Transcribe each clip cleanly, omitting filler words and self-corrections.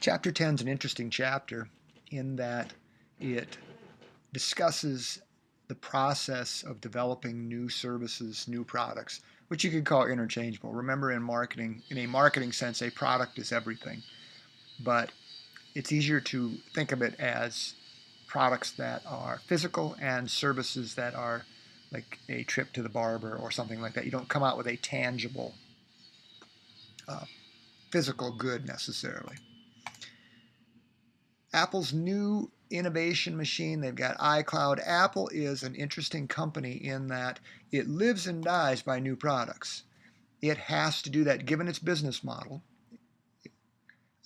Chapter 10 is an interesting chapter in that it discusses the process of developing new services, new products, which you could call interchangeable. Remember, in marketing, in a marketing sense, a product is everything, but it's easier to think of it as products that are physical and services that are like a trip to the barber or something like that. You don't come out with a tangible uh, physical good necessarily. Apple's new innovation machine, they've got iCloud. Apple is an interesting company in that it lives and dies by new products. It has to do that given its business model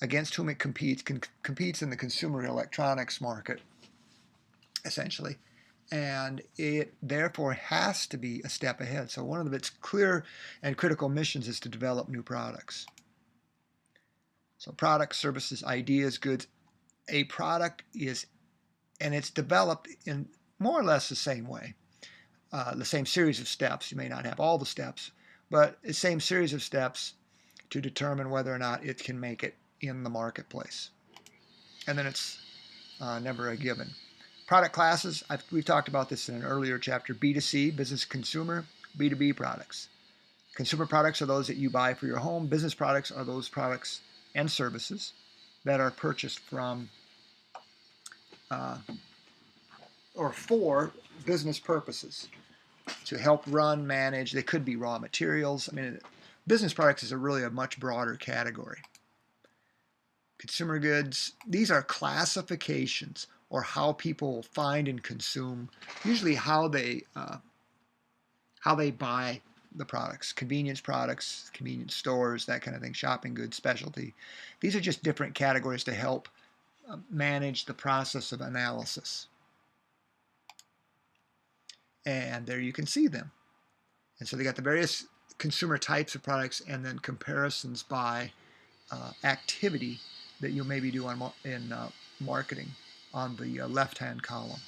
against whom it competes in the consumer electronics market, essentially. And it therefore has to be a step ahead. So one of its clear and critical missions is to develop new products. So products, services, ideas, goods. A product is, and it's developed in more or less the same way, the same series of steps. You may not have all the steps, but the same series of steps to determine whether or not it can make it in the marketplace. And then it's never a given. Product classes, we've talked about this in an earlier chapter. B2C, business consumer, B2B products. Consumer products are those that you buy for your home. Business products are those products and services that are purchased from or for business purposes to help run, manage. They could be raw materials. I mean, business products is really a much broader category. Consumer goods, these are classifications or how people find and consume, usually how they buy the products. Convenience products, convenience stores, that kind of thing, shopping goods, specialty. These are just different categories to help manage the process of analysis. And there you can see them. And so they got the various consumer types of products and then comparisons by activity that you'll maybe do in marketing on the left-hand column.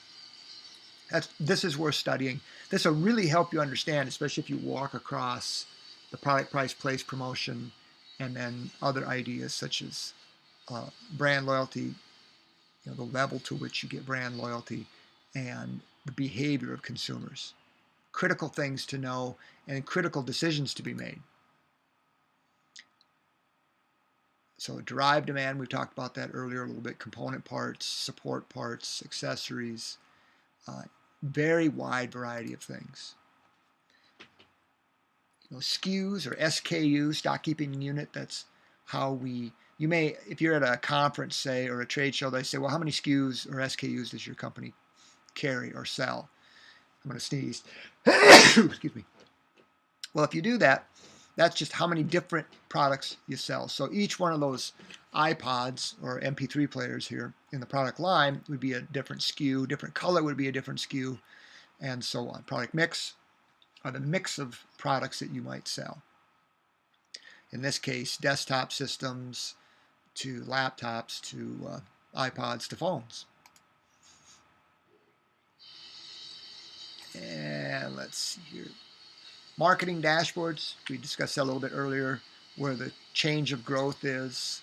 This is worth studying. This will really help you understand, especially if you walk across the product, price, place, promotion, and then other ideas such as brand loyalty, the level to which you get brand loyalty, and the behavior of consumers. Critical things to know and critical decisions to be made. So derived demand, we've talked about that earlier a little bit. Component parts, support parts, accessories, very wide variety of things. SKUs or SKU, stock keeping unit, that's how you may, if you're at a conference, say, or a trade show, they say, well, how many SKUs or SKUs does your company carry or sell? I'm going to sneeze. Excuse me. Well, if you do that, that's just how many different products you sell. So each one of those iPods or MP3 players here in the product line would be a different SKU. Different color would be a different SKU, and so on. Product mix are the mix of products that you might sell. In this case, desktop systems to laptops to iPods to phones. And let's see here. Marketing dashboards, we discussed that a little bit earlier, where the change of growth is.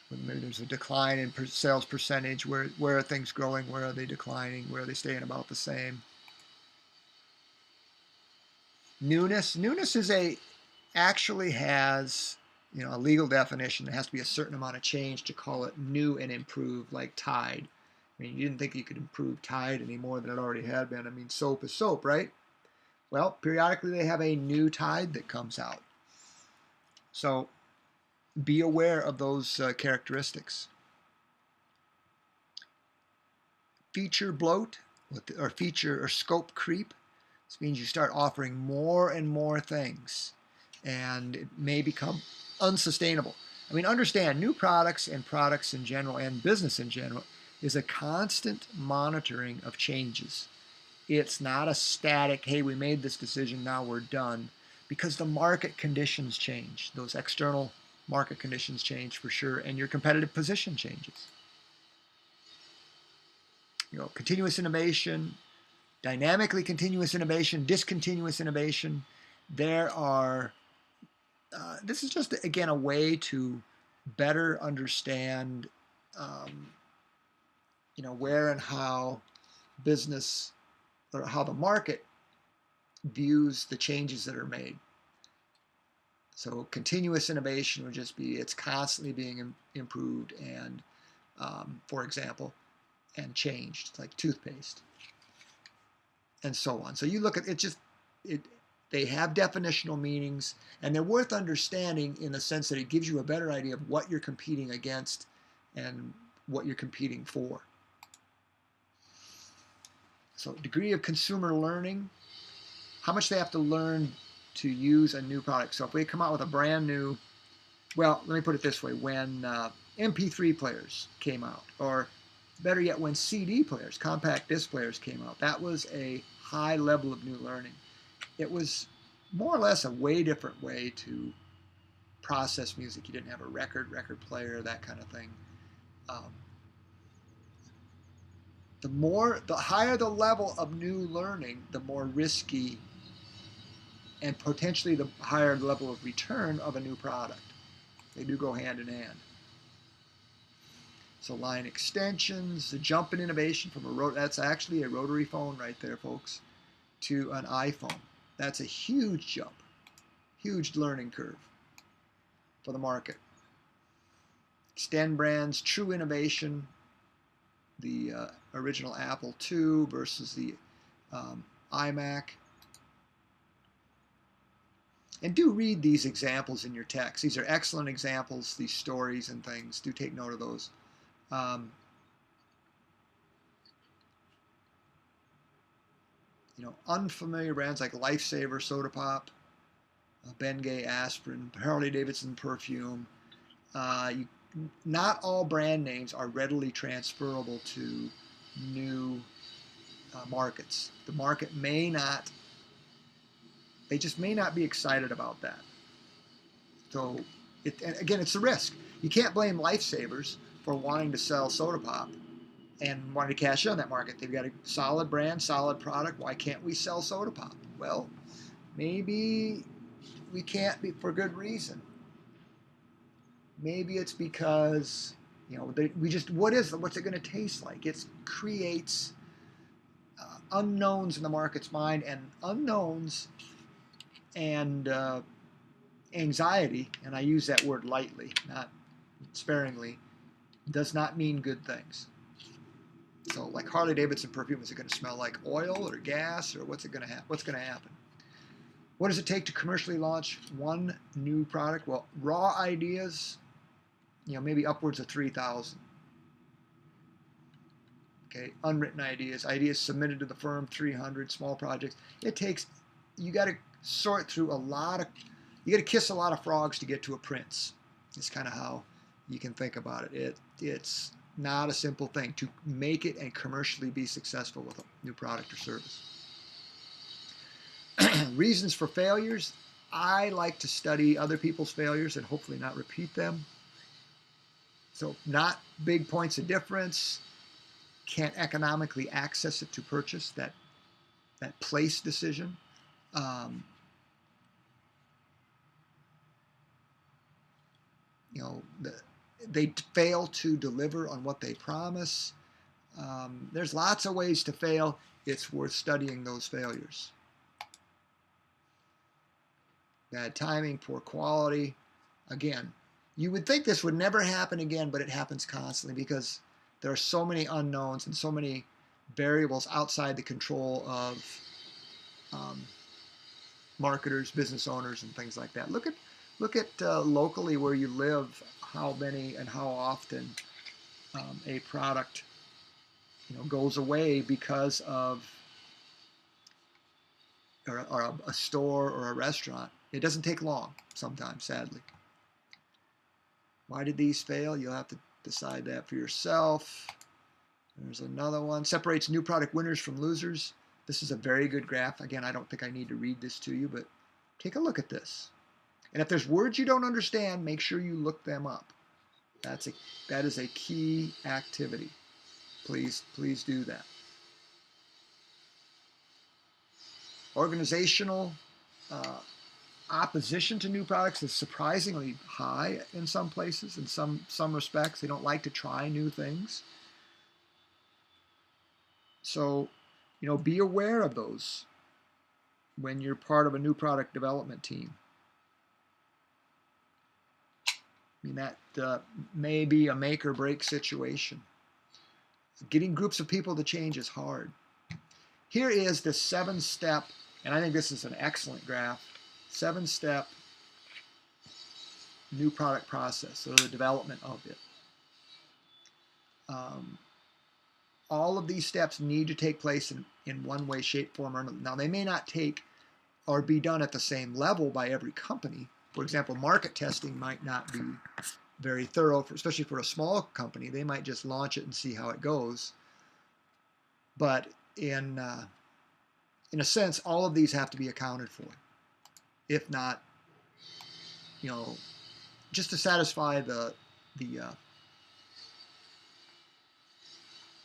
Maybe there's a decline in sales percentage. Where are things growing? Where are they declining? Where are they staying about the same? Newness. Newness actually has a legal definition. There has to be a certain amount of change to call it new and improved, like Tide. I mean, you didn't think you could improve Tide any more than it already had been. I mean, soap is soap, right? Well, periodically they have a new Tide that comes out. So be aware of those characteristics. Feature bloat or feature or scope creep. This means you start offering more and more things and it may become unsustainable. I mean, understand, new products and products in general and business in general is a constant monitoring of changes. It's not a static, hey, we made this decision, now we're done, because the market conditions change. Those external market conditions change for sure, and your competitive position changes. Continuous innovation, dynamically continuous innovation, discontinuous innovation. There are, this is just, again, a way to better understand, where and how business or how the market views the changes that are made. So continuous innovation would just be it's constantly being improved and, for example, and changed. It's like toothpaste and so on. So you look at it, they have definitional meanings, and they're worth understanding in the sense that it gives you a better idea of what you're competing against and what you're competing for. So degree of consumer learning, how much they have to learn to use a new product. So if we come out with a brand new, well, let me put it this way, when MP3 players came out, or better yet, when CD players, compact disc players came out, that was a high level of new learning. It was more or less a way different way to process music. You didn't have a record player, that kind of thing. The higher the level of new learning, the more risky and potentially the higher level of return of a new product. They do go hand in hand. So line extensions, the jump in innovation from that's actually a rotary phone right there, folks, to an iPhone. That's a huge jump, huge learning curve for the market. Extend brands, true innovation, the original Apple II versus the iMac. And do read these examples in your text. These are excellent examples, these stories and things. Do take note of those. Unfamiliar brands like Lifesaver Soda Pop, Bengay aspirin, Harley Davidson perfume. Not all brand names are readily transferable to new markets. The market may not, they just may not be excited about that. So, again, it's a risk. You can't blame Lifesavers for wanting to sell soda pop and wanting to cash in on that market. They've got a solid brand, solid product. Why can't we sell soda pop? Well, maybe we can't be for good reason. Maybe it's because what's it going to taste like? It creates unknowns in the market's mind, and unknowns and anxiety, and I use that word lightly, not sparingly, does not mean good things. So like Harley Davidson perfume, is it going to smell like oil or gas, or what's going to happen? What does it take to commercially launch one new product? Well, raw ideas, maybe upwards of 3,000. Okay, unwritten ideas submitted to the firm, 300. Small projects. You got to sort through you got to kiss a lot of frogs to get to a prince. It's kind of how you can think about it. It's not a simple thing to make it and commercially be successful with a new product or service. Reasons for failures. I like to study other people's failures and hopefully not repeat them. So not big points of difference. Can't economically access it to purchase, that place decision. They fail to deliver on what they promise. There's lots of ways to fail. It's worth studying those failures. Bad timing, poor quality. Again, you would think this would never happen again, but it happens constantly because there are so many unknowns and so many variables outside the control of marketers, business owners, and things like that. Look at locally where you live, how many and how often a product goes away because of or a store or a restaurant. It doesn't take long sometimes, sadly. Why did these fail? You'll have to decide that for yourself. There's another one. Separates new product winners from losers. This is a very good graph. Again, I don't think I need to read this to you, but take a look at this. And if there's words you don't understand, make sure you look them up. That is a key activity. Please do that. Organizational opposition to new products is surprisingly high in some places. In some respects, they don't like to try new things. So, be aware of those when you're part of a new product development team. I mean, that may be a make or break situation. Getting groups of people to change is hard. Here is the 7-step, and I think this is an excellent graph, 7-step new product process, or the development of it. All of these steps need to take place in one way, shape, form, or another. Now, they may not take or be done at the same level by every company. For example, market testing might not be very thorough, especially for a small company. They might just launch it and see how it goes. But in a sense, all of these have to be accounted for. If not, just to satisfy the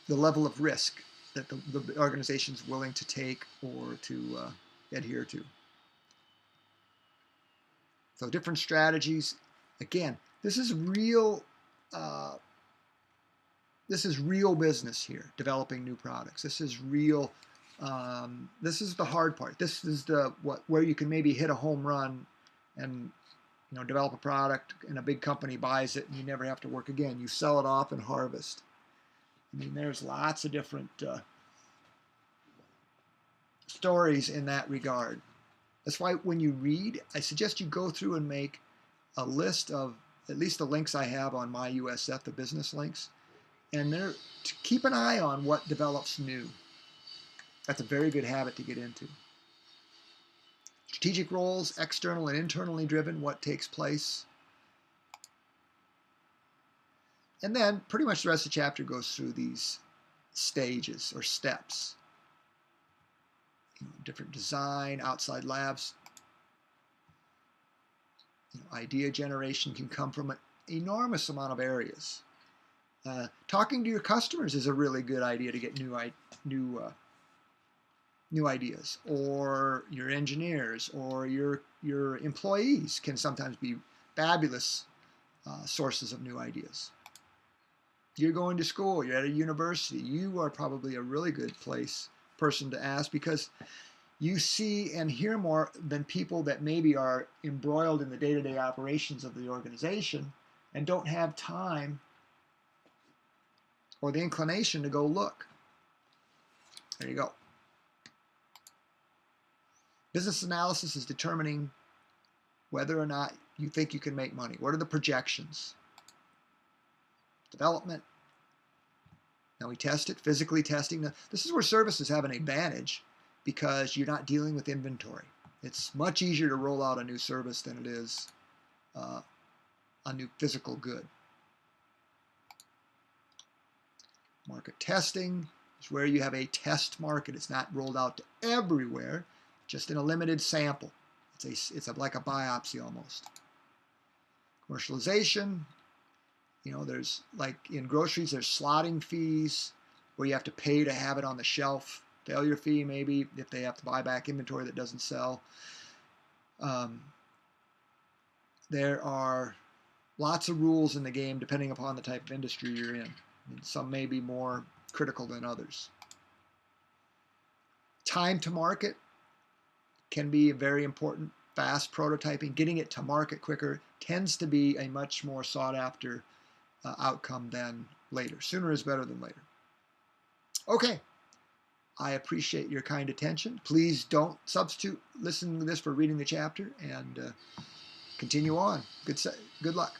level of risk that the organization is willing to take or to adhere to. So different strategies. Again, this is real business here, developing new products. This is real. This is the hard part. This is where you can maybe hit a home run and develop a product and a big company buys it and you never have to work again. You sell it off and harvest. I mean, there's lots of different stories in that regard. That's why when you read, I suggest you go through and make a list of at least the links I have on my USF, the business links, and to keep an eye on what develops new. That's a very good habit to get into. Strategic roles, external and internally driven, what takes place. And then pretty much the rest of the chapter goes through these stages or steps. Different design, outside labs. Idea generation can come from an enormous amount of areas. Talking to your customers is a really good idea to get new ideas, or your engineers or your employees can sometimes be fabulous sources of new ideas. You're going to school, you're at a university, you are probably a really good person to ask, because you see and hear more than people that maybe are embroiled in the day-to-day operations of the organization and don't have time or the inclination to go look. There you go. Business analysis is determining whether or not you think you can make money. What are the projections? Development. Now we test it, physically testing. Now, this is where services have an advantage because you're not dealing with inventory. It's much easier to roll out a new service than it is a new physical good. Market testing is where you have a test market. It's not rolled out to everywhere, just in a limited sample. It's like a biopsy almost. Commercialization. There's, like in groceries, there's slotting fees where you have to pay to have it on the shelf. Failure fee, maybe, if they have to buy back inventory that doesn't sell. There are lots of rules in the game depending upon the type of industry you're in. And some may be more critical than others. Time to market can be very important. Fast prototyping, getting it to market quicker, tends to be a much more sought after outcome than later. Sooner is better than later. Okay, I appreciate your kind attention. Please don't substitute listening to this for reading the chapter, and continue on. Good luck.